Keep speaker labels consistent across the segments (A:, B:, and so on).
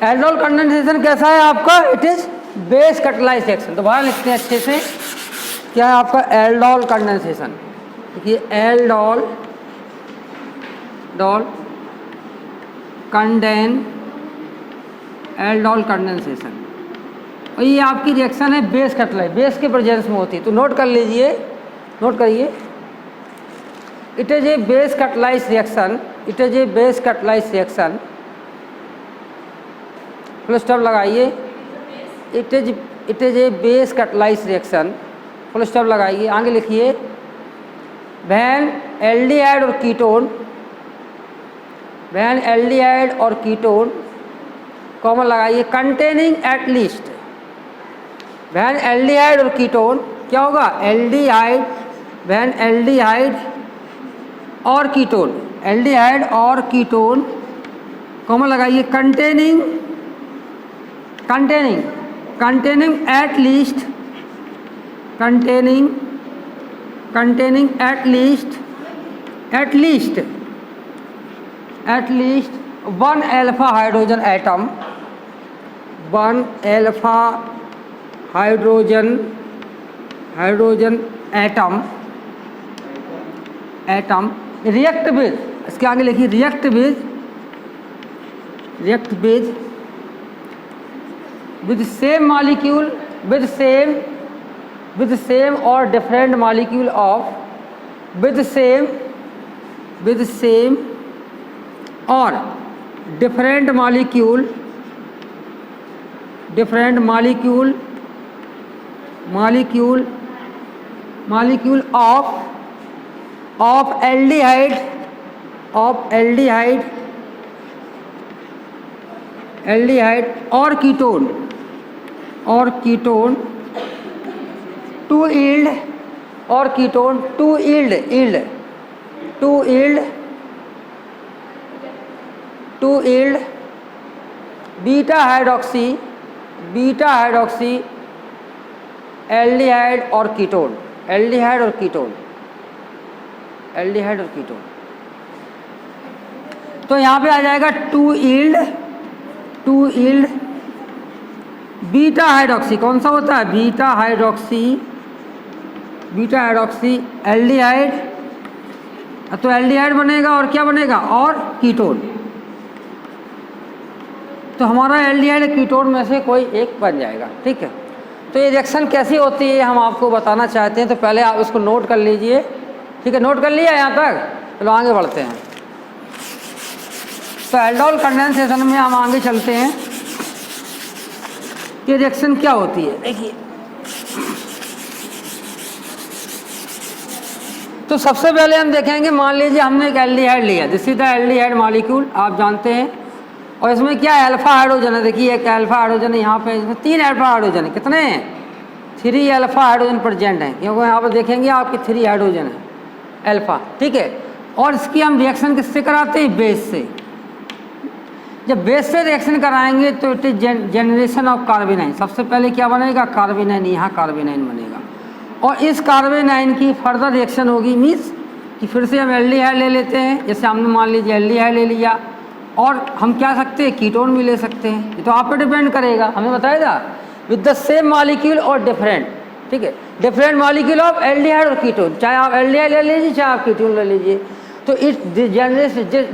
A: Aldol condensation कैसा है आपका? It is base catalysed reaction. दोबारा लिखते हैं अच्छे से, क्या है आपका एल्डोल कंडेंसेशन? देखिए एल्डोल कंडेंसेशन, और ये आपकी रिएक्शन है बेस कैटालाइज, बेस के प्रेजेंस में होती है। तो नोट कर लीजिए, नोट करिए, it is a base catalysed reaction, it is a base catalysed reaction, full stop लगाइए, it is a base catalysed reaction, full stop लगाइए, आगे लिखिए व्हेन एल्डिहाइड और कीटोन, व्हेन एल्डिहाइड और कीटोन कॉमन लगाइए containing at least, when aldehyde और ketone क्या होगा? एल्डिहाइड, व्हेन एल्डिहाइड और कीटोन, एल्डिहाइड और कीटोन कॉमन लगाइए containing at least, containing at least one alpha hydrogen atom, one alpha hydrogen atom react with, इसके आगे लिखिए react with same molecule, with same or different molecule of, with same or different molecule of aldehyde or ketone to yield beta hydroxy aldehyde or ketone, तो यहाँ पे आ जाएगा to yield beta hydroxy, कौन सा होता है? बीटा हाइड्रोक्सी एल्डिहाइड, तो aldehyde बनेगा और क्या बनेगा? और कीटोन। तो हमारा एल्डिहाइड कीटोन में से कोई एक बन जाएगा, ठीक है। तो ये रिएक्शन कैसी होती है हम आपको बताना चाहते हैं, तो पहले आप इसको नोट कर लीजिए, ठीक है। नोट कर लिया यहाँ तक? चलो आगे बढ़ते हैं। तो एल्डोल कंडेंसेशन में हम आगे चलते हैं कि रिएक्शन क्या होती है। देखिए तो सबसे पहले हम देखेंगे, मान लीजिए हमने एक एल्डिहाइड लिया, this is the aldehyde molecule, आप जानते हैं, और इसमें क्या अल्फा हाइड्रोजन है। देखिए एक अल्फा हाइड्रोजन है यहाँ पे, इसमें 3 अल्फा हाइड्रोजन है। कितने हैं? 3 अल्फा हाइड्रोजन प्रेजेंट हैं, क्योंकि यहाँ पर देखेंगे आपके 3 हाइड्रोजन है अल्फा, ठीक है। और इसकी हम रिएक्शन किससे कराते हैं? बेस से। जब बेस से रिएक्शन कराएंगे तो इट इज जनरेशन ऑफ कार्बेनाइन। सबसे पहले क्या बनेगा? कार्बेनाइन, यहाँ कार्बेनाइन बनेगा, और इस कार्बेनाइन की फर्दर रिएक्शन होगी, मीन्स कि फिर से हम एल्डिहाइड ले लेते हैं। जैसे हमने मान लीजिए एल्डिहाइड ले लिया, और हम क्या सकते हैं? कीटोन भी ले सकते हैं। ये तो आप पे डिपेंड करेगा, हमें बताएगा विद द सेम मॉलिक्यूल और डिफरेंट, ठीक है, डिफरेंट मॉलिक्यूल ऑफ एल्डिहाइड और कीटोन। चाहे आप एल्डिहाइड ले लीजिए, चाहे आप कीटोन ले लीजिए। तो it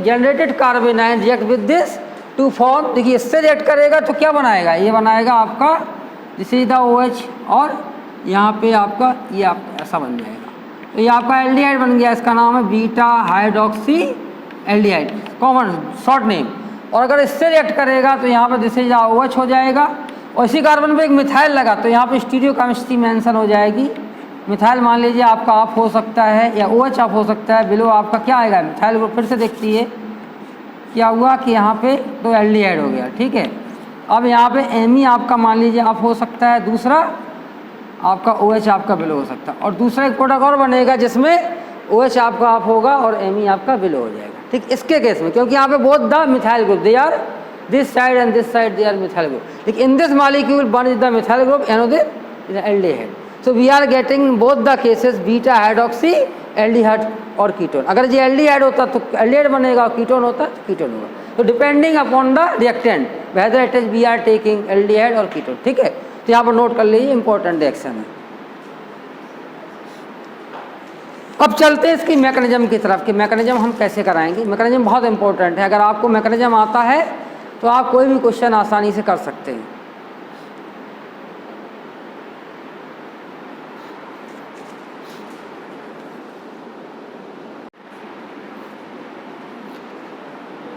A: generated carbanion react with this to form, देखिए इससे रिएक्ट करेगा तो क्या बनाएगा? ये बनाएगा आपका दिस इज द OH, और यहाँ पे आपका ये आपका ऐसा बन जाएगा। तो ये आपका एल्डिहाइड बन गया, इसका नाम है beta hydroxy aldehyde, common short name. और अगर इससे रिएक्ट करेगा तो यहाँ पे दिस इज द OH हो जाएगा, और इसी कार्बन पे एक मिथाइल लगा तो यहाँ पे स्टीरियोकेमिस्ट्री मेंशन हो जाएगी। मिथाइल मान लीजिए आपका ऑफ हो सकता है, या OH ऑफ हो सकता है, बिलो आपका क्या आएगा? Methyl group. फिर से देखती है क्या हुआ कि यहाँ पे तो एल्डिहाइड हो गया, ठीक है। अब यहाँ पे Me आपका मान लीजिए ऑफ हो सकता है, दूसरा आपका OH आपका बिलो हो सकता है, और दूसरा एक प्रोडक्ट और बनेगा जिसमें OH आपका ऑफ होगा और Me आपका बिलो हो जाएगा, ठीक। इसके केस में क्योंकि यहाँ पे both the methyl group, they are this side and this side, they are methyl group, लेकिन in this molecule one is the methyl group, another is aldehyde. So we are getting both the cases beta hydroxy aldehyde और ketone. अगर ये aldehyde होता तो aldehyde बनेगा, और ketone होता तो कीटोन होगा। तो depending upon the reactant whether it is we are taking aldehyde और कीटोन, ठीक है। तो यहाँ पर नोट कर लीजिए, इंपॉर्टेंट रिएक्शन है। अब चलते हैं इसकी मैकेनिज्म की तरफ कि मैकेनिज्म हम कैसे कराएंगे। मैकेनिज्म बहुत इंपॉर्टेंट है, अगर आपको मैकेनिज्म आता है तो आप कोई भी क्वेश्चन आसानी से कर सकते हैं।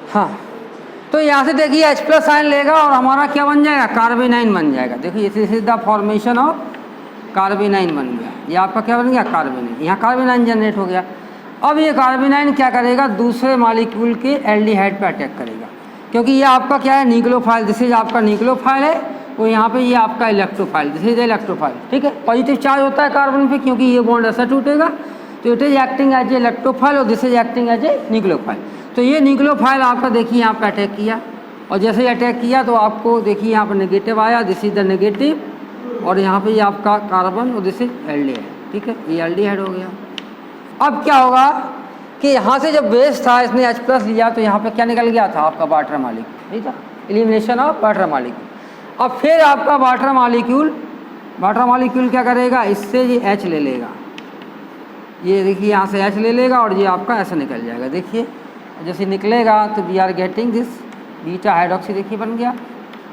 A: हाँ, तो यहाँ से देखिए H+ आयन लेगा और हमारा क्या बन जाएगा, कार्बेनाइन बन जाएगा। देखिए this is the formation of कार्बेनाइन बन गया, ये आपका क्या बन गया, कार्बेनाइन। यहाँ कार्बेनाइन जनरेट हो गया। अब ये कार्बेनाइन क्या करेगा, दूसरे मॉलिक्यूल के एल्डिहाइड पे अटैक करेगा, क्योंकि ये आपका क्या है, न्यूक्लियोफाइल। दिस इज आपका न्यूक्लियोफाइल है, और यहाँ पे ये आपका इलेक्ट्रोफाइल, दिस इज इलेक्ट्रोफाइल, ठीक है। पॉजिटिव चार्ज होता है कार्बन पे, क्योंकि ये बॉन्ड ऐसा टूटेगा, तो it is acting as a electrophile और this is acting as a nucleophile. तो ये न्यूक्लियोफाइल आपका देखिए यहाँ पे अटैक किया, और जैसे ही अटैक किया तो आपको देखिए यहाँ पर नेगेटिव आया, दिस इज द नेगेटिव, और यहाँ पे ये आपका कार्बन और दिस इज एल्डिहाइड, ठीक है, ये एल्डिहाइड हो गया। अब क्या होगा कि यहाँ से जब बेस था इसने H+ लिया, तो यहाँ पे क्या निकल गया था, आपका वाटर मॉलिक्यूल, ठीक था, एलिमिनेशन ऑफ वाटर मॉलिक्यूल। अब फिर आपका वाटर मॉलिक्यूल क्या करेगा, इससे ये H ले लेगा, ये देखिए यहाँ से H ले लेगा और ये आपका ऐसे निकल जाएगा। देखिए जैसे निकलेगा तो we are getting this beta hydroxy, देखिए बन गया,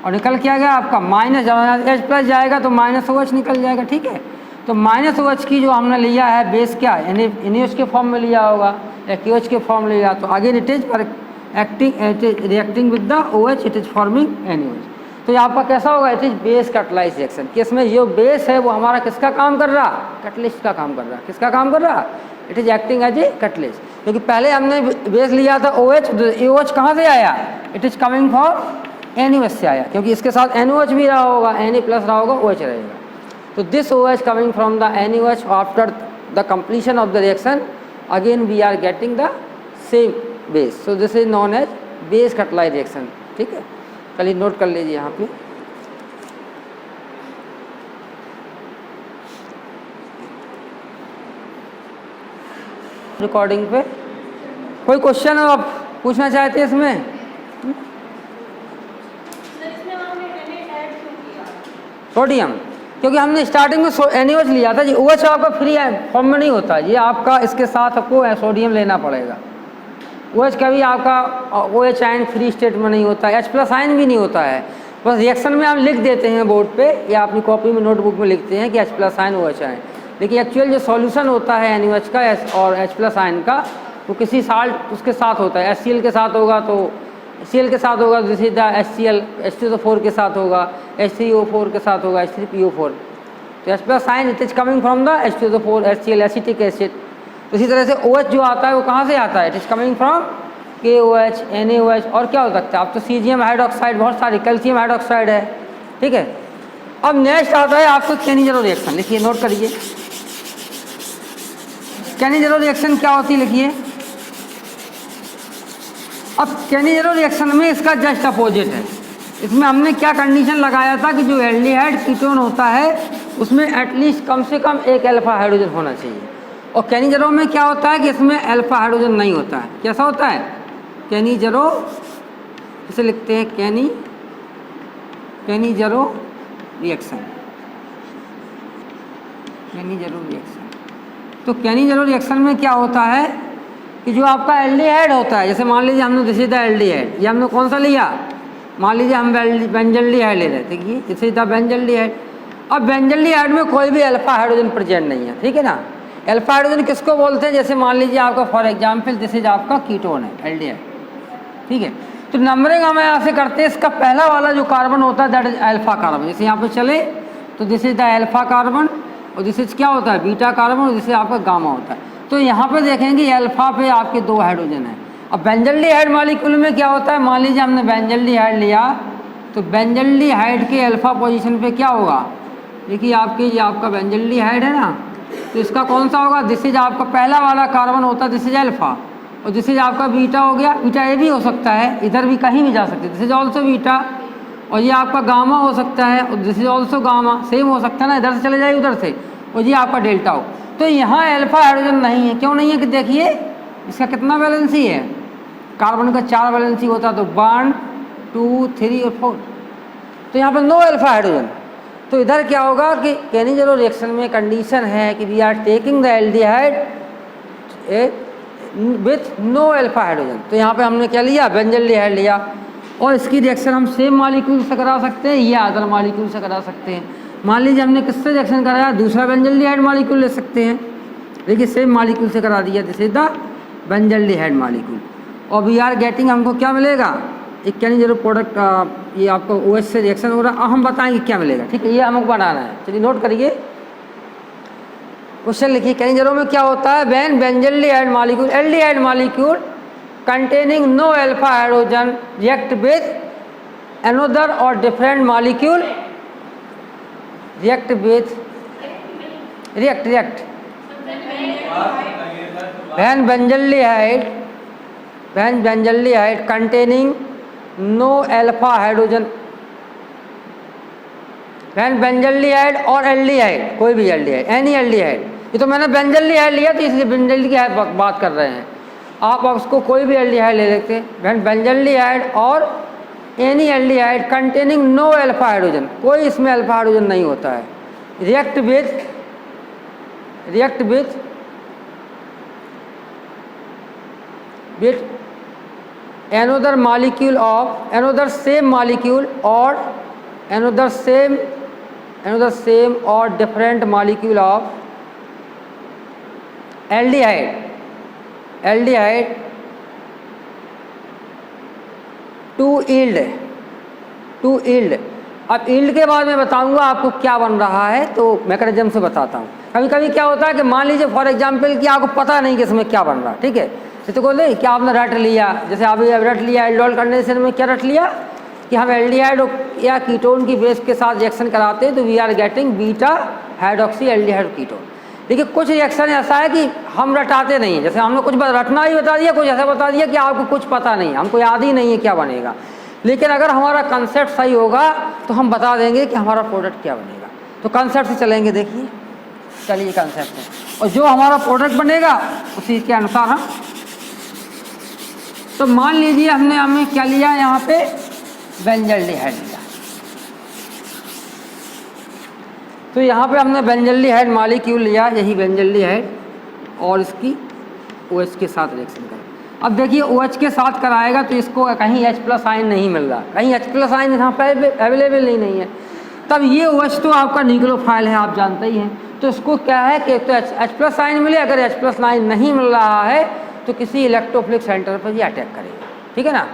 A: और निकल क्या गया आपका माइनस, H+ जाएगा तो -OH निकल जाएगा, ठीक है। तो -OH की जो हमने लिया है बेस क्या है, NaOH के फॉर्म में लिया होगा या KOH के फॉर्म में लिया, तो again it is reacting with the OH, it is forming NaOH। तो ये आपका कैसा होगा, it is base catalyse reaction, कि इसमें जो बेस है वो हमारा किसका काम कर रहा, कैटलिस्ट का काम कर रहा। किसका काम कर रहा, it is acting as a catalyst. क्योंकि पहले हमने बेस लिया था OH, तो OH कहाँ से आया, it is coming from NaOH से आया, क्योंकि इसके साथ NaOH भी रहा होगा, Na+ रहा होगा, OH रहेगा। तो this OH coming from the NaOH after the completion of the reaction, again we are getting the same base, so this is non as base catalyse reaction, ठीक है। चलिए नोट कर लीजिए यहाँ पे। रिकॉर्डिंग पे कोई क्वेश्चन हो आप पूछना चाहते हैं इसमें? सोडियम, क्योंकि हमने स्टार्टिंग में NaOH लिया था, ये OH आपका फ्री फॉर्म में नहीं होता, ये आपका इसके साथ आपको सोडियम लेना पड़ेगा। OH कभी आपका OH आयन फ्री स्टेट में नहीं होता है, H+ आयन भी नहीं होता है, बस रिएक्शन में हम लिख देते हैं बोर्ड पे या अपनी कॉपी में नोटबुक में लिखते हैं कि H+ आयन OH आयन, लेकिन एक्चुअल जो सॉल्यूशन होता है NaOH का और H+ आयन का वो किसी साल्ट उसके साथ होता है। HCl के साथ होगा तो Cl के साथ होगा, जैसे HCl H2SO4 के साथ होगा, H3O4 के साथ होगा, H3PO4। तो H+ ion it is coming from the H2SO4 HCl acetic acid. तो इसी तरह से OH जो आता है वो कहाँ से आता है, it is coming from KOH NaOH, और क्या हो सकता है, अब तो सीजियम हाइड्रोक्साइड, बहुत सारी कैल्शियम हाइड्रोक्साइड है, ठीक है। अब नेक्स्ट आता है आपको कैनिजेरो रिएक्शन, लिखिए नोट करिए। कैनिजेरो रिएक्शन क्या होती है, लिखिए। अब कैनिजेरो रिएक्शन में इसका जस्ट अपोजिट है, इसमें हमने क्या कंडीशन लगाया था कि जो एल्डिहाइड कीटोन होता है उसमें एटलीस्ट कम से कम एक अल्फा हाइड्रोजन होना चाहिए, और कैनिजेरो में क्या होता है कि इसमें अल्फा हाइड्रोजन नहीं होता है। कैसा होता है कैनिजेरो, इसे लिखते हैं कैनिजेरो रिएक्शन, कैनिजेरो रिएक्शन। तो कैनिजेरो रिएक्शन में क्या होता है कि जो आपका एल्डिहाइड होता है, जैसे मान लीजिए हमने दिस इज द एल्डिहाइड, ये हमने कौन सा लिया, मान लीजिए हम बेंजल्डिहाइड ले रहे थे, ठीक है, दिस इज द बेंजल्डिहाइड। अब बेंजल्डिहाइड में कोई भी अल्फा हाइड्रोजन प्रेजेंट नहीं है, ठीक है ना। अल्फा हाइड्रोजन किसको बोलते हैं, जैसे मान लीजिए आपका फॉर एग्जाम्पल दिस इज आपका कीटोन है एल्डिहाइड, ठीक है। तो नंबरिंग हम यहाँ से करते हैं, इसका पहला वाला जो कार्बन होता है दैट इज अल्फा कार्बन। जैसे यहाँ पे चले तो this is the alpha carbon, और दिस इज क्या होता है बीटा कार्बन, और दिस इज आपका गामा होता है। तो यहाँ पे देखेंगे अल्फा पे आपके 2 हाइड्रोजन है। अब बेंजल्डिहाइड मॉलिक्यूल में क्या होता है, मान लीजिए हमने बेंजल्डिहाइड लिया, तो बेंजल्डिहाइड के अल्फा पोजीशन पे क्या होगा, देखिए आपके ये आपका बेंजल्डिहाइड है ना, तो इसका कौन सा होगा, दिस इज आपका पहला वाला कार्बन होता है, दिस इज अल्फा, और दिस इज आपका बीटा हो गया। बीटा ये भी हो सकता है, इधर भी कहीं भी जा सकते, दिस इज ऑल्सो बीटा, और ये आपका गामा हो सकता है, और this is also gamma, same हो सकता है ना, इधर से चले जाए उधर से, और ये आपका डेल्टा हो। तो यहाँ अल्फा हाइड्रोजन नहीं है, क्यों नहीं है कि देखिए इसका कितना वैलेंसी है, कार्बन का 4 वैलेंसी होता तो 1 2 3 और 4, तो यहाँ पर नो अल्फा हाइड्रोजन। तो इधर क्या होगा कि केनिज़ेरो रिएक्शन में कंडीशन है कि we are taking the aldehyde with no alpha hydrogen. तो यहाँ पे हमने क्या लिया, बेंजल्डिहाइड लिया, और इसकी रिएक्शन हम सेम मॉलिक्यूल से करा सकते हैं या अदर मॉलिक्यूल से करा सकते हैं। मान लीजिए हमने किससे रिएक्शन कराया, दूसरा बेंजल्डिहाइड मॉलिक्यूल ले सकते हैं, देखिए सेम मॉलिक्यूल से करा दिया, this is the benzaldehyde molecule, और वी आर गेटिंग हमको क्या मिलेगा, एक केनिज़ेरो प्रोडक्ट, ये आपको OH से रिएक्शन हो रहा है, हम बताएंगे क्या मिलेगा, ठीक है, ये हमको बनाना है। चलिए नोट करिए, क्वेश्चन लिखिए, केनिज़ेरो में क्या होता है, when benzaldehyde molecule aldehyde molecule containing no alpha hydrogen react with another or different molecule, react when benzylaldehyde containing no alpha hydrogen, when benzaldehyde और एल्डिहाइड, कोई भी एल्डिहाइड, एनी एल्डिहाइड, ये तो मैंने बेंजल्डिहाइड लिया तो इसलिए बेंजल्डिहाइड बात कर रहे हैं, आप उसको कोई भी एल्डिहाइड ले लेते हैं, व्हेन बेंजल्डिहाइड और any aldehyde containing no alpha hydrogen, कोई इसमें अल्फा हाइड्रोजन नहीं होता है, react with another molecule of another same molecule or another same or different molecule of aldehyde to yield। अब yield के बाद मैं बताऊंगा आपको क्या बन रहा है, तो मैकेनिज्म से बताता हूँ। कभी कभी क्या होता है कि मान लीजिए फॉर एग्जांपल कि आपको पता नहीं कि इसमें क्या बन रहा है, ठीक है, तो बोले कि आपने रट लिया, जैसे आप रट लिया एल्डोल कंडेंसेशन में, क्या रट लिया कि हम एल्डिहाइड या कीटोन की बेस के साथ रिएक्शन कराते हैं तो we are getting beta hydroxy aldehyde ketone. देखिए कुछ रिएक्शन ऐसा है कि हम रटाते नहीं हैं, जैसे हमने कुछ रटना ही बता दिया, कुछ ऐसा बता दिया कि आपको कुछ पता नहीं, हमको याद ही नहीं है क्या बनेगा, लेकिन अगर हमारा कंसेप्ट सही होगा तो हम बता देंगे कि हमारा प्रोडक्ट क्या बनेगा। तो कंसेप्ट से चलेंगे, देखिए चलिए कंसेप्ट है, और जो हमारा प्रोडक्ट बनेगा उसी के अनुसार हम, तो मान लीजिए हमने क्या लिया, यहाँ पे बेंजल्डिहाइड लिया, तो यहाँ पे हमने बेंजल्डिहाइड मॉलिक्यूल लिया, यही बेंजल्डिहाइड, और इसकी OH के साथ रिएक्शन करें। अब देखिए OH के साथ कराएगा तो इसको कहीं H+ आयन नहीं मिल रहा, कहीं H+ आयन यहाँ पे अवेलेबल नहीं है, तब ये OH तो आपका न्यूक्लियोफाइल है, आप जानते ही हैं, तो इसको क्या है कि तो H+ आयन मिले, अगर H+ आयन नहीं मिल रहा है तो किसी इलेक्ट्रोफिलिक सेंटर पर ये अटैक करेगा, ठीक है ना।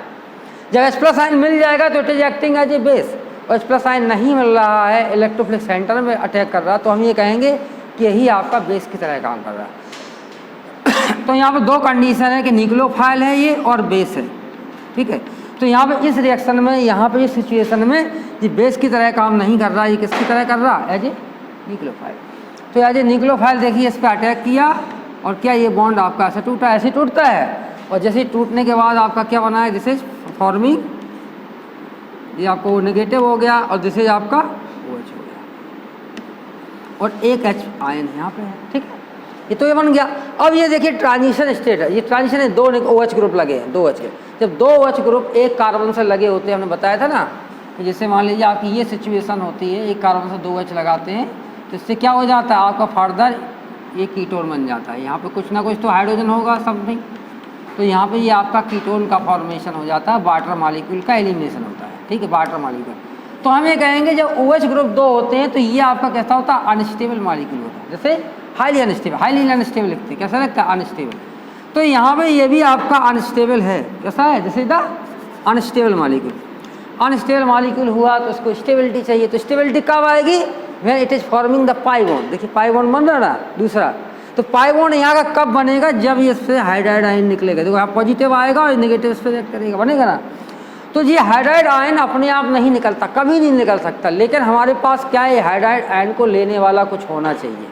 A: जब H+ आयन मिल जाएगा तो it is acting as a base, और H+ आयन नहीं मिल रहा है, इलेक्ट्रोफिलिक सेंटर में अटैक कर रहा, तो हम ये कहेंगे कि यही आपका बेस की तरह काम कर रहा है। तो यहाँ पे दो कंडीशन है कि न्यूक्लियोफाइल है ये और बेस है, ठीक है। तो यहाँ पे इस रिएक्शन में, यहाँ पे इस सिचुएशन में ये बेस की तरह काम नहीं कर रहा, ये किसकी तरह कर रहा, एज ए न्यूक्लियोफाइल। तो एज ए न्यूक्लियोफाइल देखिए इस पर अटैक किया, और क्या ये बॉन्ड आपका ऐसे टूटा, ऐसे टूटता है, और जैसे टूटने के बाद आपका क्या बना है, दिस इज फॉर्मिंग, ये आपको नेगेटिव हो गया, और दिस इज आपका OH हो गया, और एक H आयन यहाँ पे है, ठीक है, ये तो ये बन गया। अब ये देखिए ट्रांजिशन स्टेट है, ये ट्रांजिशन है, दो OH ग्रुप लगे हैं, दो OH के, जब दो OH ग्रुप एक कार्बन से लगे होते हैं, हमने बताया था ना, तो जैसे मान लीजिए आपकी ये सिचुएशन होती है, एक कार्बन से दो OH लगाते हैं, तो इससे क्या हो जाता है, आपका फर्दर ये कीटोन बन जाता है, यहाँ पे कुछ ना कुछ तो हाइड्रोजन होगा समथिंग, तो यहाँ पे ये आपका कीटोन का फॉर्मेशन हो जाता है, वाटर मॉलिक्यूल का एलिमिनेशन होता है, ठीक है, वाटर मॉलिक्यूल। तो हम ये कहेंगे जब OH ग्रुप दो होते हैं तो ये आपका कैसा होता है, अनस्टेबल मॉलिक्यूल होता है, जैसे हाईली अनस्टेबल लिखते हैं, कैसा लगता है, अनस्टेबल। तो यहाँ पे ये भी आपका अनस्टेबल है, कैसा है, जैसे the unstable molecule. Unstable molecule हुआ तो उसको स्टेबिलिटी चाहिए, तो स्टेबिलिटी कब आएगी, when it is forming the pi bond. देखिए पाई बॉन्ड बन रहा है दूसरा, तो पाई बॉन्ड यहाँ का कब बनेगा, जब इससे हाइड्राइड आयन निकलेगा, देखो यहाँ पॉजिटिव आएगा और नेगेटिव इस पर रिएक्ट करेगा, बनेगा ना। तो ये हाइड्राइड आयन अपने आप नहीं निकलता, कभी नहीं निकल सकता, लेकिन हमारे पास क्या है, हाइड्राइड आयन को लेने वाला कुछ होना चाहिए,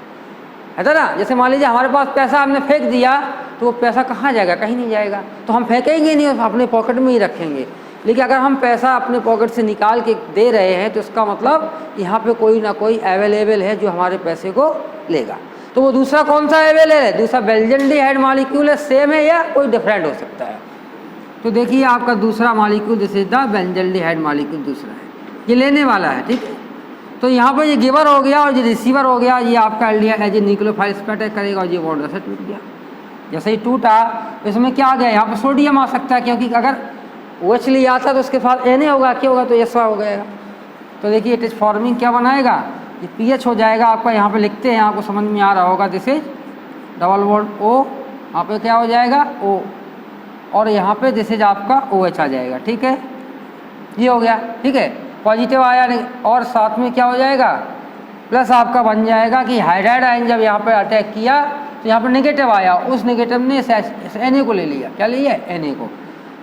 A: है ना। जैसे मान लीजिए हमारे पास पैसा हमने फेंक दिया, तो वो पैसा कहाँ जाएगा, कहीं नहीं जाएगा, तो हम फेंकेंगे नहीं, अपने पॉकेट में ही रखेंगे। लेकिन अगर हम पैसा अपने पॉकेट से निकाल के दे रहे हैं तो इसका मतलब यहाँ पे कोई ना कोई अवेलेबल है जो हमारे पैसे को लेगा। तो वो दूसरा कौन सा अवेलेबल है, दूसरा बेंजल्डिहाइड मॉलिक्यूल है, सेम है या कोई डिफरेंट हो सकता है, तो देखिए आपका दूसरा molecule this is the benzaldehyde molecule दूसरा है, ये लेने वाला है, ठीक है। तो यहाँ पर ये गिवर हो गया और ये रिसीवर हो गया, ये आपका एल्डिहाइड एज ए न्यूक्लियोफाइल्स पे अटैक करेगा और ये बॉन्ड ऐसे टूट गया। जैसे ही टूटा तो इसमें क्या आ गया, यहाँ पर सोडियम आ सकता है, क्योंकि अगर OH लिया था तो उसके साथ Na होगा, क्या होगा, तो SO हो गएगा। तो देखिए इट इज फॉर्मिंग क्या बनाएगा, ये pH हो जाएगा आपका, यहाँ पे लिखते हैं, आपको समझ में आ रहा होगा, this is double bond O, यहाँ पे क्या हो जाएगा O, और यहाँ पे दिस इज आपका OH आ जाएगा, ठीक है, ये हो गया, ठीक है, पॉजिटिव आया नहीं, और साथ में क्या हो जाएगा प्लस आपका बन जाएगा कि हाइड्राइड आयन जब यहाँ पे अटैक किया तो यहाँ पर नेगेटिव आया, उस नेगेटिव ने Na को ले लिया, क्या लिया Na को,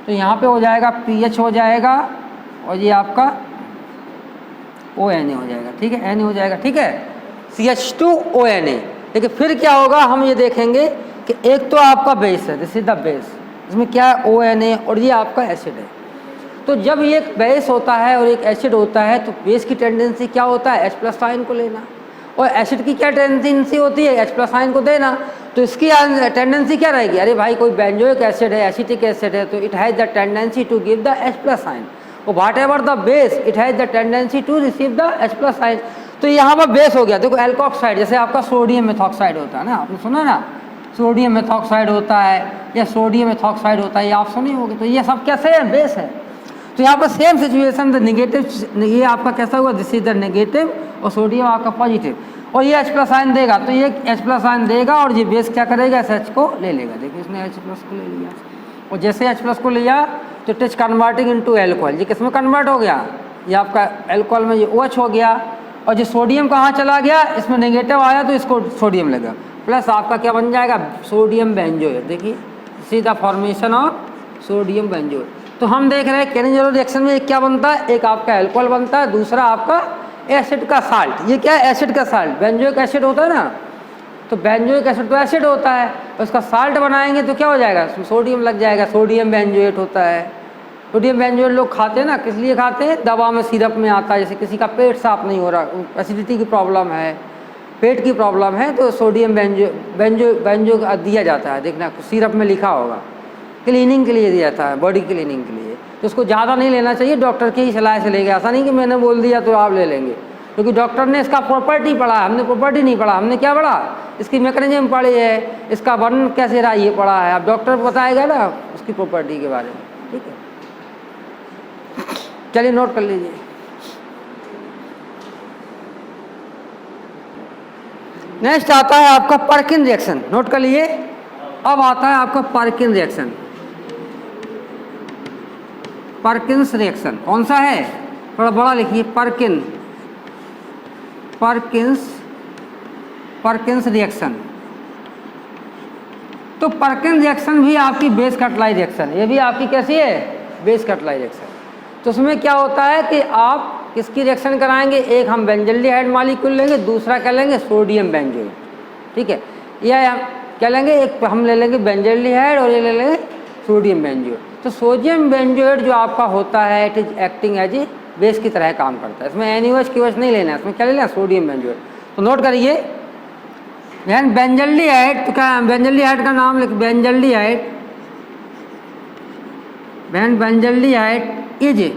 A: तो यहाँ पे हो जाएगा pH हो जाएगा और ये आपका ONA हो जाएगा, ठीक है, Na हो जाएगा, ठीक है, CH2ONA। देखिए फिर क्या होगा, हम ये देखेंगे कि एक तो आपका बेस है, दिस इज द बेस, इसमें क्या है ONA, और ये आपका एसिड है। तो जब ये एक बेस होता है और एक एसिड होता है तो बेस की टेंडेंसी क्या होता है, H+ आयन को लेना, और एसिड की क्या टेंडेंसी होती है, H+ आयन को देना। तो इसकी टेंडेंसी क्या रहेगी, अरे भाई कोई बेंजोइक एसिड है, एसिटिक एसिड है, तो it has the tendency to give the H+ ion, और whatever the base it has the tendency to receive the H+ ion. तो यहाँ पर बेस हो गया, देखो एल्कोक्साइड, जैसे आपका सोडियम मेथॉक्साइड होता है ना, आपने सुना ना, सोडियम मेथॉक्साइड होता है या सोडियम मेथॉक्साइड होता है, ये आप सुने होंगे। तो ये सब कैसे है, बेस है। तो यहाँ पर सेम सिचुएशन, द नेगेटिव, ये आपका कैसा हुआ, दिस इज द नेगेटिव और सोडियम आपका पॉजिटिव, और ये H+ आयन देगा, तो ये H+ आयन देगा और ये बेस क्या करेगा, इस H को ले लेगा। देखिए इसने H+ को ले लिया, और जैसे H+ को लिया तो it is converting into alcohol, ये किसमें कन्वर्ट हो गया, ये आपका अल्कोहल में, ये OH हो गया, और जो सोडियम कहाँ चला गया, इसमें नेगेटिव आया तो इसको सोडियम लगा, प्लस आपका क्या बन जाएगा, सोडियम बेंजोएट। देखिए सीधा फॉर्मेशन ऑफ सोडियम बेंजोएट। तो हम देख रहे हैं केनिज़ोल रिएक्शन में एक क्या बनता है, एक आपका अल्कोहल बनता है, दूसरा आपका एसिड का साल्ट। ये क्या है, एसिड का साल्ट, बेंजोइक एसिड होता है ना, तो बेंजोइक एसिड तो एसिड होता है, उसका साल्ट बनाएंगे तो क्या हो जाएगा, सोडियम लग जाएगा, सोडियम बेंजोएट होता है। सोडियम बेंजोएट लोग खाते हैं ना, किस लिए खाते हैं, दवा में सिरप में आता है, जैसे किसी का पेट साफ नहीं हो रहा, एसिडिटी की प्रॉब्लम है, पेट की प्रॉब्लम है, तो सोडियम बेंजो दिया जाता है, देखना सिरप में लिखा होगा, क्लीनिंग के लिए दिया जाता है, बॉडी क्लीनिंग के लिए। तो उसको ज़्यादा नहीं लेना चाहिए, डॉक्टर की ही सलाह से लेंगे, ऐसा नहीं कि मैंने बोल दिया तो आप ले लेंगे, क्योंकि डॉक्टर ने इसका प्रॉपर्टी पढ़ा है, हमने प्रॉपर्टी नहीं पढ़ा, हमने क्या पढ़ा, इसकी मैकेनिज्म पढ़ी है, इसका वर्णन कैसे रहा ये पढ़ा है। अब डॉक्टर बताएगा ना उसकी प्रॉपर्टी के बारे में, ठीक है, चलिए नोट कर लीजिए। नेक्स्ट आता है आपका पर्किन रिएक्शन, नोट कर लिए। अब आता है आपका पर्किन रिएक्शन, पर्किंस रिएक्शन कौन सा है, थोड़ा बड़ा लिखिए, पर्किंस रिएक्शन। तो पर्किन रिएक्शन भी आपकी बेस कटलाई रिएक्शन, ये भी आपकी कैसी है, बेस कटलाई रिएक्शन। तो उसमें क्या होता है कि आप किसकी रिएक्शन कराएंगे, एक हम बेंजल्डिहाइड मॉलिक्यूल लेंगे, दूसरा क्या लेंगे, सोडियम बेंजोएट, ठीक है, या हम क्या लेंगे, एक हम ले लेंगे बेंजल्डिहाइड और ये ले लेंगे सोडियम बेंजोएट। तो सोडियम बेंजोएट जो आपका होता है it is acting as a base की तरह काम करता है, इसमें NaOH KOH नहीं लेना है, इसमें क्या लेना, सोडियम बेंजोएट। तो नोट करिए, बेंजल्डिहाइड, तो क्या बेंजल्डिहाइड का नाम लिख, benzaldehyde is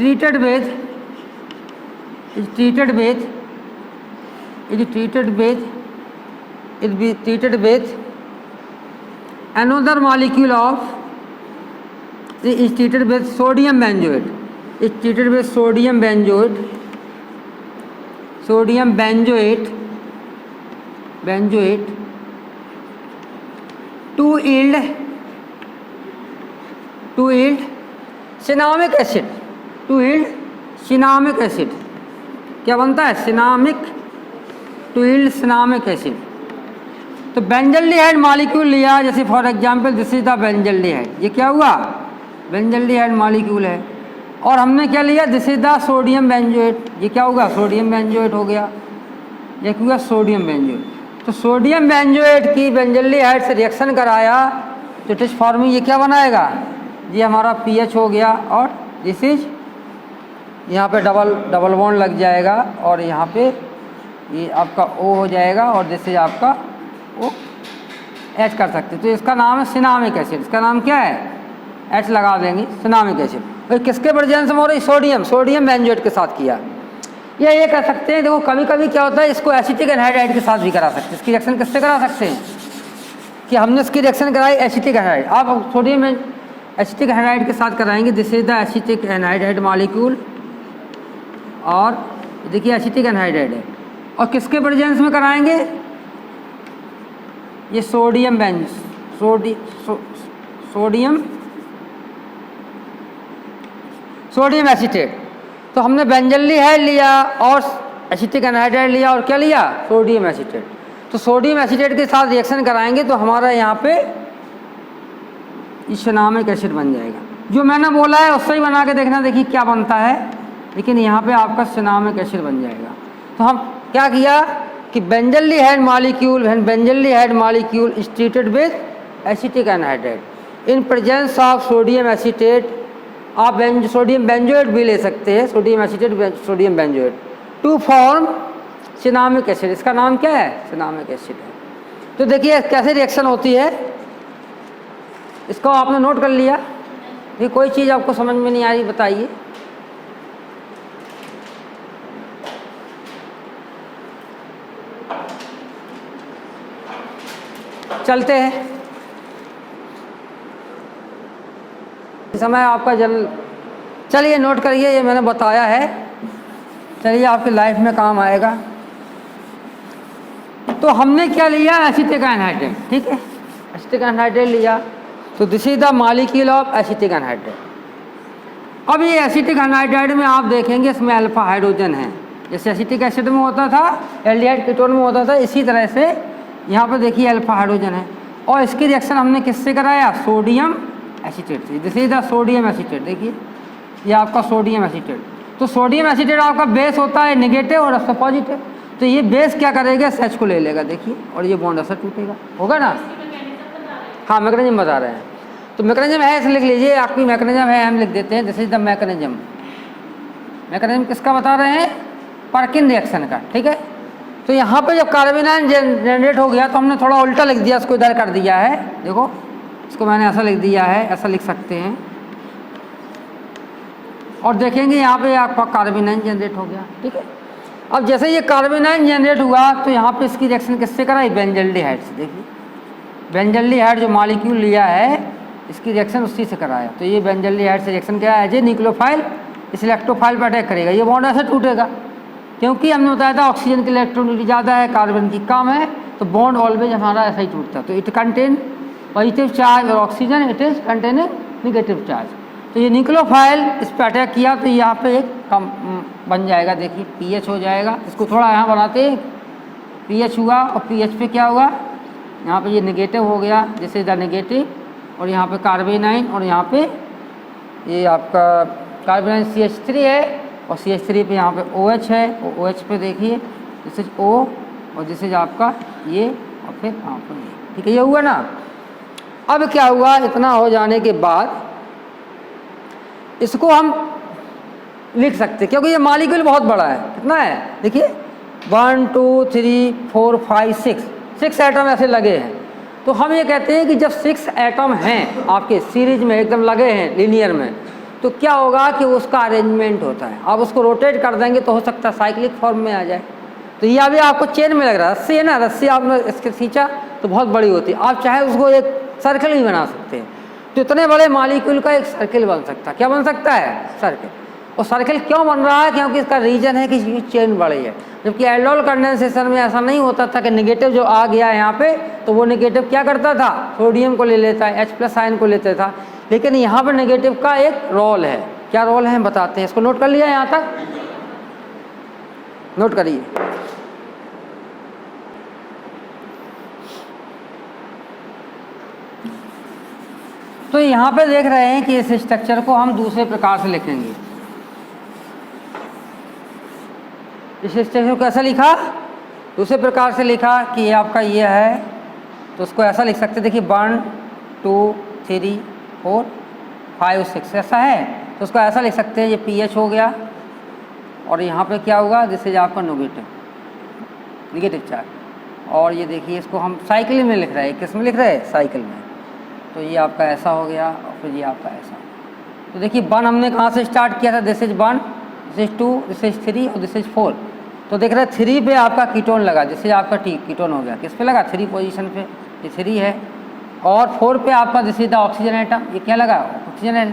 A: treated with another molecule of, is treated with sodium benzoate, is treated with sodium benzoate to yield cinnamic acid, cinnamic acid. क्या बनता है, टू यील्ड सिनामिक एसिड। तो बेंजल्डिहाइड मॉलिक्यूल लिया, जैसे for example this is the benzaldehyde, ये क्या हुआ, benzaldehyde molecule है, और हमने क्या लिया, this is the sodium benzoate, ये क्या होगा, सोडियम बेंजोएट हो गया, ये क्या हुआ, सोडियम बेंजोएट। तो सोडियम बेंजोएट की बेंजल्डिहाइड से रिएक्शन कराया तो इट इज फॉर्मिंग, ये क्या बनाएगा, ये हमारा pH हो गया, और दिस इज यहाँ पे डबल बॉन्ड लग जाएगा, और यहाँ पे ये आपका O हो जाएगा, और दिस इज आपका O H कर सकते हैं। तो इसका नाम है सिनामिक एसिड। इसका नाम क्या है? H लगा देंगे, सिनामिक एसिड। और किसके प्रेजेंस में हो रही? सोडियम बेंजोएट के साथ किया। या ये कह सकते हैं, देखो कभी कभी क्या होता है, इसको एसिटिक एनहाइड्राइड के साथ भी करा सकते हैं। इसकी रिएक्शन किससे करा सकते हैं कि हमने इसकी रिएक्शन कराई एसिटिक एनहाइड, आप सोडियम एसिटिक एनहाइड के साथ कराएंगे। This is the acetic anhydride molecule, और देखिए एसिटिक एनहाइड्राइड है। और किसके प्रेजेंस में कराएंगे? ये सोडियम एसीटेट। तो हमने बेंजल्डिहाइड लिया और एसिटिक एनहाइड्राइड लिया और क्या लिया? Sodium acetate. तो सोडियम एसीटेट के साथ रिएक्शन कराएंगे तो हमारा यहाँ पे सिनामिक एसिड बन जाएगा। जो मैंने बोला है उससे ही बना के देखना, देखिए क्या बनता है। लेकिन यहाँ पे आपका सिनामिक एसिड बन जाएगा। तो हम क्या किया कि benzaldehyde molecule is treated with acetic anhydride in presence of sodium acetate. आप सोडियम बेंजोएट भी ले सकते हैं, sodium acetate sodium benzoate, to form cinnamic acid. इसका नाम क्या है? सिनामिक एसिड है। तो देखिए कैसे रिएक्शन होती है, इसको आपने नोट कर लिया। ये कोई चीज़ आपको समझ में नहीं आ रही बताइए। चलते हैं, समय आपका चलिए नोट करिए, ये मैंने बताया है, चलिए आपकी लाइफ में काम आएगा। तो हमने क्या लिया? एसिटिक एनहाइड्राइड, ठीक है, एसिटिक एनहाइड्राइड लिया। तो this is the molecule of acetic anhydride. अब ये एसिटिक एनहाइड्राइड में आप देखेंगे इसमें अल्फा हाइड्रोजन है, जैसे एसिटिक एसिड में होता था, एल्डिहाइड कीटोन में होता था, इसी तरह से यहाँ पर देखिए अल्फा हाइड्रोजन है। और इसकी रिएक्शन हमने किससे कराया? सोडियम एसीटेट से। This is the sodium acetate. देखिए ये आपका सोडियम एसीटेट। तो सोडियम एसीटेट आपका बेस होता है नेगेटिव और इसका पॉजिटिव। तो ये बेस क्या करेगा? एच को ले लेगा, देखिए, और ये बॉन्ड ऐसा टूटेगा, होगा ना। हाँ, मैकेनिज्म बता रहे हैं। तो मैकेनिज्म है, ऐसे लिख लीजिए, आपकी मैकेनिज्म है, हम लिख देते हैं this is the mechanism. Mechanism किसका बता रहे हैं? पर्किन रिएक्शन का, ठीक है। तो यहाँ पे जब कार्बोनाइन जनरेट हो गया तो हमने थोड़ा उल्टा लिख दिया, इसको इधर कर दिया है। देखो इसको मैंने ऐसा लिख दिया है, ऐसा लिख सकते हैं। और देखेंगे यहाँ पे आपका कार्बोनाइन जनरेट हो गया, ठीक है। अब जैसे ये कार्बोनाइन जनरेट हुआ तो यहाँ पे इसकी रिएक्शन किससे कराई? बेंजल्डिहाइड से। देखिए बेंजल्डिहाइड जो मॉलिक्यूल लिया है इसकी रिएक्शन उसी से कराया। तो ये बेंजल्डिहाइड से रिएक्शन क्या है? न्यूक्लियोफाइल इस इलेक्ट्रोफाइल पर अटैक करेगा, ये बॉन्ड ऐसे टूटेगा, क्योंकि हमने बताया था ऑक्सीजन की इलेक्ट्रॉनिटी ज़्यादा है, कार्बन की कम है, तो बॉन्ड ऑलवेज हमारा ऐसा ही टूटता है। तो इट कंटेन पॉजिटिव चार्ज और oxygen it is containing negative charge. तो ये न्यूक्लियोफाइल इस पर अटैक किया तो यहाँ पे एक कम बन जाएगा, देखिए पीएच हो जाएगा। इसको थोड़ा यहाँ बनाते हैं, पीएच हुआ और पीएच पे क्या हुआ? यहाँ पे ये नेगेटिव हो गया, जैसे द नेगेटिव, और यहाँ पे कार्बोनाइन, और यहाँ पे ये आपका कार्बोनाइन CH3 है, और CH3 पे यहाँ पे OH है, और OH पे देखिए दिस इज O, और दिस इज आपका ये, और फिर यहाँ पर ये, ठीक है। ये हुआ ना। अब क्या हुआ? इतना हो जाने के बाद इसको हम लिख सकते हैं, क्योंकि ये मॉलिक्यूल बहुत बड़ा है। कितना है? देखिए 1 2 3 4 5 6 एटम ऐसे लगे हैं। तो हम ये कहते हैं कि जब 6 एटम हैं आपके सीरीज में एकदम लगे हैं लीनियर में, तो क्या होगा कि उसका अरेंजमेंट होता है। आप उसको रोटेट कर देंगे तो हो सकता है साइक्लिक फॉर्म में आ जाए। तो ये अभी आपको चेन में लग रहा है, रस्सी है ना, रस्सी आपने इसके खींचा तो बहुत बड़ी होती है, आप चाहे उसको एक सर्कल भी बना सकते हैं। तो इतने बड़े मॉलिक्यूल का एक सर्कल बन सकता है। क्या बन सकता है? सर्कल। और सर्कल क्यों बन रहा है? क्योंकि इसका रीजन है कि इसकी चेन बड़ी है। जबकि एल्डोल कंडेंसेशन में ऐसा नहीं होता था कि नेगेटिव जो आ गया यहाँ पे तो वो नेगेटिव क्या करता था? सोडियम को ले लेता है, H+ आयन को लेता था। लेकिन यहाँ पर नेगेटिव का एक रोल है। क्या रोल है बताते हैं। इसको नोट कर लिया, यहाँ तक नोट करिए। तो यहाँ पे देख रहे हैं कि इस स्ट्रक्चर को हम दूसरे प्रकार से लिखेंगे। इस स्ट्रक्चर को कैसा लिखा? दूसरे प्रकार से लिखा कि ये आपका ये है, तो उसको ऐसा लिख सकते, देखिए 1 2 3 4 5 6 ऐसा है। तो उसको ऐसा लिख सकते हैं, ये pH हो गया, और यहाँ पे क्या होगा? दिस इज आपका नेगेटिव चार्ज। और ये देखिए इसको हम साइकिल में लिख रहे हैं, किस में लिख रहे हैं, साइकिल में। तो ये आपका ऐसा हो गया और फिर ये आपका ऐसा। तो देखिए 1 हमने कहाँ से स्टार्ट किया था, this is 1, this is 2, this is 3 और दिस इज 4। तो देख रहे हैं 3 पे आपका कीटोन लगा, जिससे आपका कीटोन हो गया, किस पे लगा, 3 पोजीशन पे, ये 3 है। और 4 पे आपका this is the oxygen atom, ये क्या लगा, ऑक्सीजन है,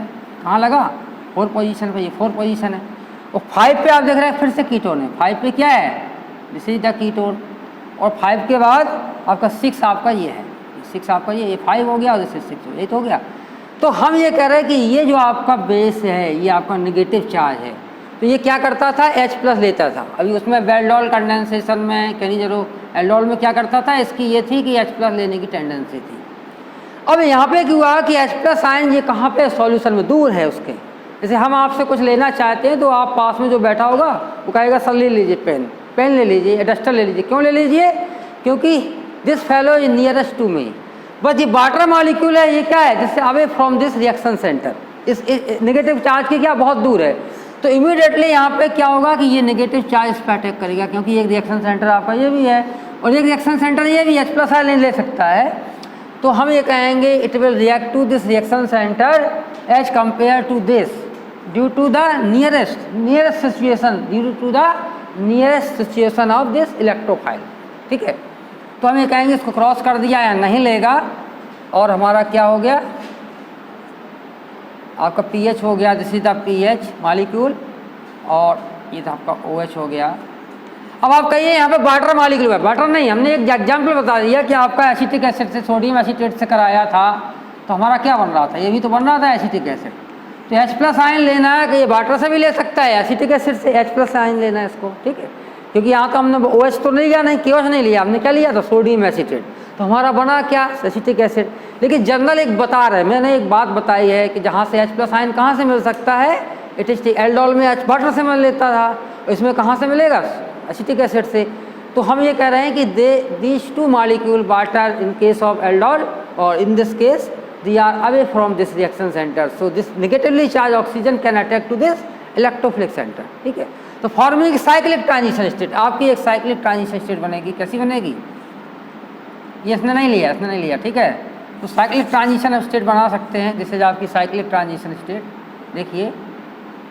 A: कहाँ लगा, 4 पोजीशन पे, ये 4 पोजीशन है। और 5 पे आप देख रहे हैं फिर से कीटोन है, 5 पे क्या है, दिस इज द कीटोन। और 5 के बाद आपका 6 आपका ये है, 6 आपका ये 5 हो गया और दिस इज 6, 8 हो गया। तो हम ये कह रहे हैं कि ये जो आपका बेस है ये आपका नेगेटिव चार्ज है, तो ये क्या करता था, H+ लेता था। अभी उसमें वेल्डोल कंडेंसेशन में कैनिजरो एल्डोल में क्या करता था, इसकी ये थी कि H+ लेने की टेंडेंसी थी। अब यहाँ पे क्या हुआ कि H+ आयन ये कहाँ पे, सॉल्यूशन में दूर है उसके। जैसे हम आपसे कुछ लेना चाहते हैं तो आप पास में जो बैठा होगा वो कहेगा सर ले लीजिए पेन ले लीजिए, डस्टर ले लीजिए। क्यों ले लीजिए, क्योंकि this fellow is nearest to me. But ये वाटर मॉलिक्यूल है, ये क्या है, जिससे away from this reaction centre, इस नेगेटिव चार्ज के क्या बहुत दूर है। तो इमीडिएटली यहाँ पे क्या होगा कि ये नेगेटिव चार्ज इस पर अटैक करेगा, क्योंकि एक रिएक्शन सेंटर आपका ये भी है और एक रिएक्शन सेंटर ये भी H+ आयन ले सकता है। तो हम ये कहेंगे it will react to this reaction centre as compare to this due to the nearest situation, due to the nearest situation of this electrophile. ठीक है, तो हम ये कहेंगे इसको क्रॉस कर दिया या नहीं लेगा, और हमारा क्या हो गया, आपका pH हो गया, this is the pH molecule, और ये तो आपका OH हो गया। अब आप कहिए यहाँ पे वाटर मॉलिक्यूल है, वाटर नहीं, हमने एक एग्जाम्पल बता दिया कि आपका एसिटिक एसिड से सोडियम एसीटेट से कराया था, तो हमारा क्या बन रहा था, ये भी तो बन रहा था एसिटिक एसिड। तो H+ आयन लेना है कि ये वाटर से भी ले सकता है, एसिटिक एसिड से H+ आयन लेना है इसको। ठीक है, क्योंकि यहाँ तो हमने OH तो नहीं लिया, नहीं KOH नहीं लिया, हमने क्या लिया था, सोडियम एसीटेट। तो हमारा बना क्या, एसिटिक एसिड। लेकिन जनरल एक बता रहे, मैंने एक बात बताई है कि जहाँ से H+ आयन कहाँ से मिल सकता है, इट इज एल्डोल में वाटर से मिल लेता था, इसमें कहाँ से मिलेगा, एसिटिक एसिड से। तो हम ये कह रहे हैं कि these two molecule water in case of aldol और in this case they are away from this reaction centre, so this negatively charge oxygen can attack to this electrophilic centre. ठीक है, तो फॉर्मिंग साइक्लिक ट्रांजिशन स्टेट, आपकी एक cyclic transition state बनेगी। कैसी बनेगी, ये इसने नहीं लिया। ठीक है, तो साइक्लिक ट्रांजिशन स्टेट बना सकते हैं, दिस इज आपकी साइक्लिक ट्रांजिशन स्टेट। देखिए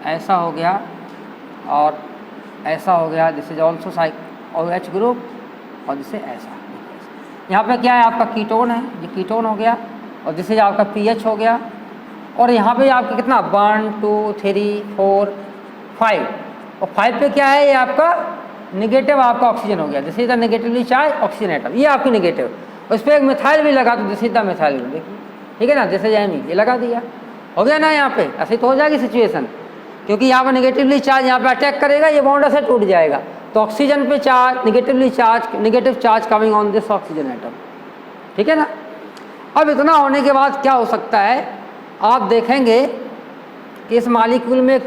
A: ऐसा हो गया और ऐसा हो गया, this is also OH group, और जिससे ऐसा। यहाँ पे क्या है, आपका कीटोन है, ये कीटोन हो गया, और दिस इज आपका pH हो गया। और यहाँ पे आपका कितना, 1 2 3 4 5, और 5 पे क्या है, ये आपका नेगेटिव आपका ऑक्सीजन हो गया, this is the negatively charge oxygen atom, ये आपकी नेगेटिव। उस पर एक मिथाइल भी लगा, तो this is the methyl group. देखिए ठीक है ना, दिस इज Ame, ये लगा दिया, हो गया ना। यहाँ पे ऐसे तो हो जाएगी सिचुएशन, क्योंकि यहाँ पर नेगेटिवली चार्ज यहाँ पे अटैक करेगा, ये बॉन्ड ऐसे टूट जाएगा। तो ऑक्सीजन पे charge negative charge coming on this oxygen atom. ठीक है ना। अब इतना होने के बाद क्या हो सकता है, आप देखेंगे कि इस मॉलिक्यूल में एक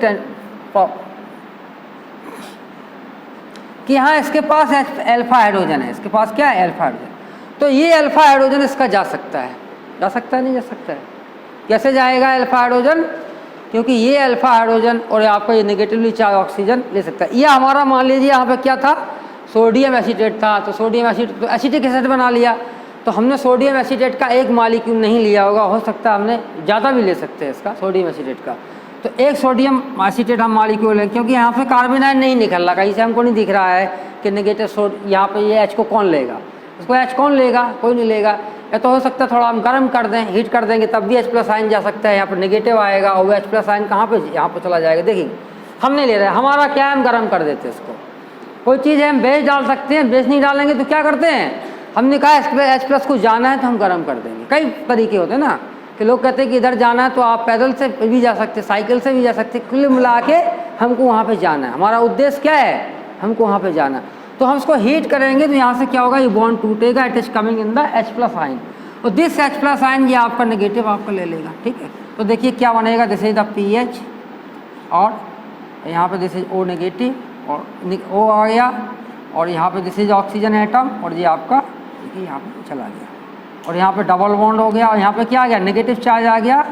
A: कि यहाँ इसके पास अल्फा हाइड्रोजन है, इसके पास क्या है, अल्फा हाइड्रोजन। तो ये अल्फा हाइड्रोजन इसका जा सकता है, नहीं जा सकता है। कैसे जाएगा अल्फा हाइड्रोजन, क्योंकि ये अल्फा हाइड्रोजन और आपका ये नेगेटिवली चार्ज ऑक्सीजन ले सकता है। ये हमारा मान लीजिए यहाँ पे क्या था, सोडियम एसीटेट था, तो सोडियम एसिड तो एसिटिक एसिड बना लिया। तो हमने सोडियम एसीटेट का एक मॉलिक्यूल नहीं लिया होगा, हो सकता है हमने ज़्यादा भी ले सकते हैं इसका, सोडियम एसीटेट का। तो एक सोडियम एसीटेट हम मॉलिक्यूल है, क्योंकि यहाँ पे कार्बन आयन नहीं निकल रहा, कहीं से हमको नहीं दिख रहा है कि नेगेटिव यहाँ पे ये H को कौन लेगा, इसको H कौन लेगा, कोई नहीं लेगा। या तो हो सकता है थोड़ा हम गर्म कर दें, हीट कर देंगे, तब भी H+ आयन जा सकता है, यहाँ पर नेगेटिव आएगा और वो H+ आयन कहाँ पे, यहाँ पर चला जाएगा। देखिए हम नहीं ले रहे, हमारा क्या है, हम गर्म कर देते हैं इसको। कोई चीज़ है हम बेस डाल सकते हैं, बेस नहीं डालेंगे तो क्या करते हैं, हमने कहा H+ को जाना है तो हम गर्म कर देंगे। कई तरीके होते हैं ना, कि लोग कहते हैं कि इधर जाना है तो आप पैदल से भी जा सकते, साइकिल से भी जा सकते, कुल मिला के हमको वहाँ पे जाना है, हमारा उद्देश्य क्या है, हमको वहाँ पे जाना। तो हम उसको हीट करेंगे तो यहाँ से क्या होगा, ये बॉन्ड टूटेगा, it is coming in the H+ ion, और दिस H+ आयन ये आपका नेगेटिव आपका ले लेगा। ठीक है, तो देखिए क्या बनेगा, दिस इज द pH, और यहाँ पे दिस इज O नेगेटिव, और O आ गया, और यहाँ पे दिस इज ऑक्सीजन एटम, और ये आपका देखिए यहाँ पे चला गया, और यहाँ पे डबल बॉन्ड हो गया, और यहाँ पे क्या आ गया, नेगेटिव चार्ज आ गया,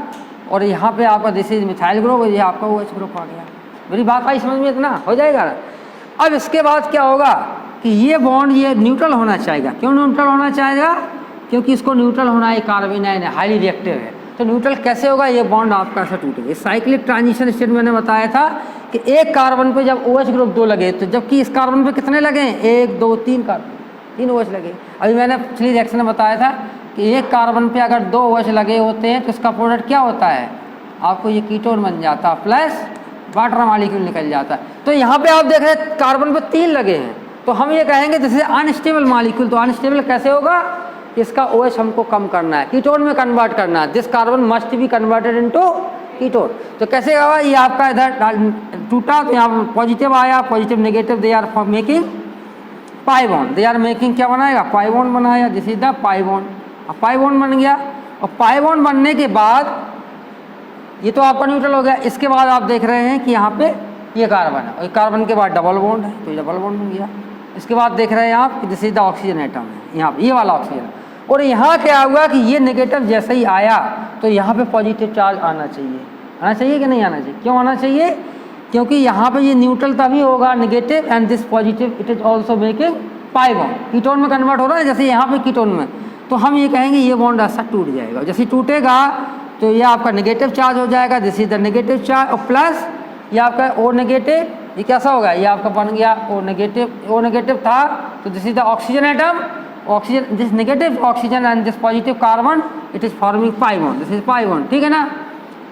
A: और यहाँ पे आपका दिस इज मिथाइल ग्रुप, और ये आपका OH ग्रुप आ गया। मेरी बात आई समझ में, इतना हो जाएगा। अब इसके बाद क्या होगा, कि ये बॉन्ड ये न्यूट्रल होना चाहिए। क्यों न्यूट्रल होना चाहिए? क्योंकि इसको न्यूट्रल होना है, कार्बोनाइन है, हाईली रिएक्टिव है। तो न्यूट्रल कैसे होगा? ये बॉन्ड आपका ऐसा टूटेगा। साइक्लिक ट्रांजिशन स्टेट मैंने बताया था कि एक कार्बन पे जब OH ग्रुप 2 लगे, तो जबकि इस कार्बन पे कितने लगे? 1 2 3 कार्बन, 3 OH लगे। अभी मैंने पिछली रिएक्शन में बताया था कि एक कार्बन पे अगर 2 OH लगे होते हैं तो इसका प्रोडक्ट क्या होता है? आपको ये कीटोन बन जाता है प्लस वाटर मॉलिक्यूल निकल जाता है। तो यहाँ पे आप देख रहे हैं कार्बन पे 3 लगे हैं, तो हम ये कहेंगे जैसे अनस्टेबल मॉलिक्यूल। तो अनस्टेबल कैसे होगा? इसका OH हमको कम करना है, कीटोन में कन्वर्ट करना है। This carbon must be converted into ketone. तो कैसे होगा? ये आपका इधर टूटा तो यहाँ पॉजिटिव आया, positive negative, they are making pi bond. They are making क्या बनाएगा? पाई बॉन्ड बनाया। This is the pi bond. अब पाई बॉन्ड बन गया, और पाई बॉन्ड बनने के बाद ये तो आपका न्यूट्रल हो गया। इसके बाद आप देख रहे हैं कि यहाँ पे ये कार्बन है, और कार्बन के बाद डबल बॉन्ड है, तो ये डबल बॉन्ड बन गया। इसके बाद देख रहे हैं आप कि this is the oxygen atom है, यहाँ ये वाला ऑक्सीजन। और यहाँ क्या हुआ कि ये नेगेटिव जैसे ही आया तो यहाँ पे पॉजिटिव चार्ज आना चाहिए। आना चाहिए कि नहीं आना चाहिए? क्यों आना चाहिए? क्योंकि यहाँ पे ये न्यूट्रल तभी होगा negative, and this positive it is also making pi bond. Ketone में कन्वर्ट हो रहा है जैसे यहाँ पे कीटोन में। तो हम ये कहेंगे ये बॉन्ड ऐसा टूट जाएगा। जैसे टूटेगा तो ये आपका नेगेटिव चार्ज हो जाएगा, this is the negative charge, और प्लस ये आपका O नेगेटिव, ये कैसा होगा? ये आपका बन गया O नेगेटिव। O नेगेटिव था तो this is the oxygen atom, oxygen, this negative oxygen and this positive carbon, it is forming pi bond. This is pi bond, ठीक है ना?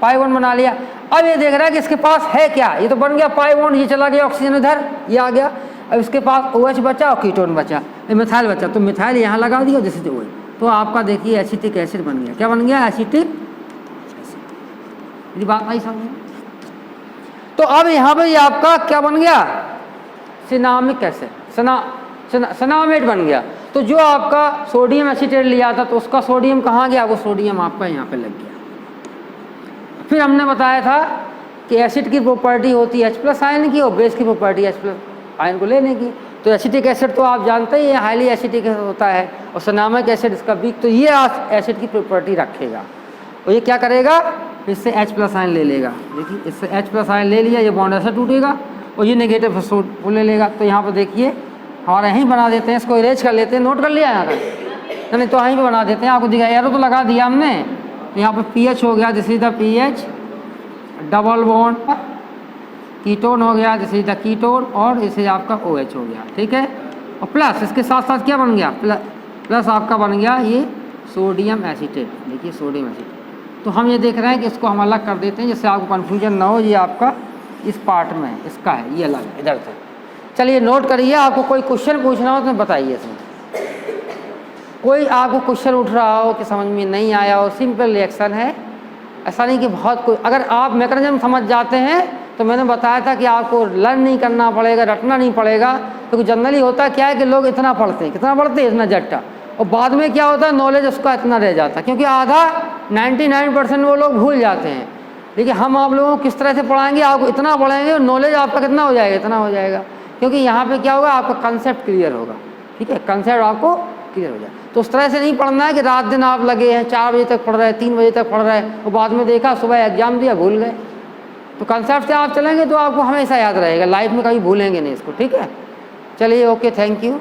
A: पाई बॉन्ड बना लिया। अब ये देख रहा है कि इसके पास है क्या? ये तो बन गया पाई बॉन्ड, ये चला गया ऑक्सीजन इधर, ये आ गया। अब इसके पास OH बचा और कीटोन बचा, मिथाइल बचा, तो मिथाइल यहाँ लगा दिया, दिस इज OH। तो आपका देखिए एसिटिक एसिड बन गया। क्या बन गया? एसिटिक। मेरी बात आई समझ में? तो अब यहाँ पे ये आपका क्या बन गया? सिनामिक एसिड, सनामेट बन गया। तो जो आपका सोडियम एसीटेट लिया था तो उसका सोडियम कहाँ गया? वो सोडियम आपका यहाँ पे लग गया। फिर हमने बताया था कि एसिड की प्रॉपर्टी होती है H+ आयन की, और बेस की प्रॉपर्टी H+ आयन को लेने की। तो एसिटिक एसिड तो आप जानते ही हैं हाईली एसिटिक होता है, और सनामिक एसिड इसका वीक। तो ये एसिड की प्रॉपर्टी रखेगा, और ये क्या करेगा? इससे H+ आयन ले लेगा। देखिए इससे H+ आयन ले लिया, ये बॉन्ड ऐसा टूटेगा, और ये नेगेटिव वो ले लेगा। तो यहाँ पर देखिए हमारे यहीं बना देते हैं, इसको इरेज कर लेते हैं। नोट कर लिया यहाँ का? नहीं तो यहीं पे बना देते हैं, आपको दिखा, एरो तो लगा दिया हमने। यहाँ पे pH हो गया, this is the pH, double bond ketone हो गया, दिस इज द कीटोन, और इसे आपका OH हो गया, ठीक है। और प्लस इसके साथ साथ क्या बन गया? प्लस आपका बन गया ये सोडियम एसीटेट। देखिए सोडियम एसीटेट। तो हम ये देख रहे हैं कि इसको हम अलग कर देते हैं जिससे आपको कन्फ्यूजन ना हो। ये आपका इस पार्ट में इसका है, ये अलग है इधर से। चलिए नोट करिए, आपको कोई क्वेश्चन पूछना हो तो बताइए। इसमें कोई आपको क्वेश्चन उठ रहा हो कि समझ में नहीं आया हो, सिंपल रिएक्शन है, ऐसा नहीं कि बहुत कोई। अगर आप मैकेनिज्म समझ जाते हैं तो मैंने बताया था कि आपको लर्न नहीं करना पड़ेगा, रटना नहीं पड़ेगा। क्योंकि जनरली होता क्या है कि लोग इतना पढ़ते हैं, कितना पढ़ते हैं? इतना जट्टा, और बाद में क्या होता है नॉलेज उसका इतना रह जाता है, क्योंकि आधा 99% वो लोग भूल जाते हैं। देखिए हम आप लोगों को किस तरह से पढ़ाएंगे, आपको इतना पढ़ाएंगे और नॉलेज आपका कितना हो जाएगा? इतना हो जाएगा। क्योंकि यहाँ पे क्या होगा? आपका कंसेप्ट क्लियर होगा, ठीक है, कंसेप्ट आपको क्लियर हो जाए। तो उस तरह से नहीं पढ़ना है कि रात दिन आप लगे हैं 4 बजे तक पढ़ रहे हैं, 3 बजे तक पढ़ रहे हैं, और बाद में देखा सुबह एग्जाम दिया भूल गए। तो कंसेप्ट से आप चलेंगे तो आपको हमेशा याद रहेगा, लाइफ में कभी भूलेंगे नहीं इसको, ठीक है। चलिए ओके, थैंक यू।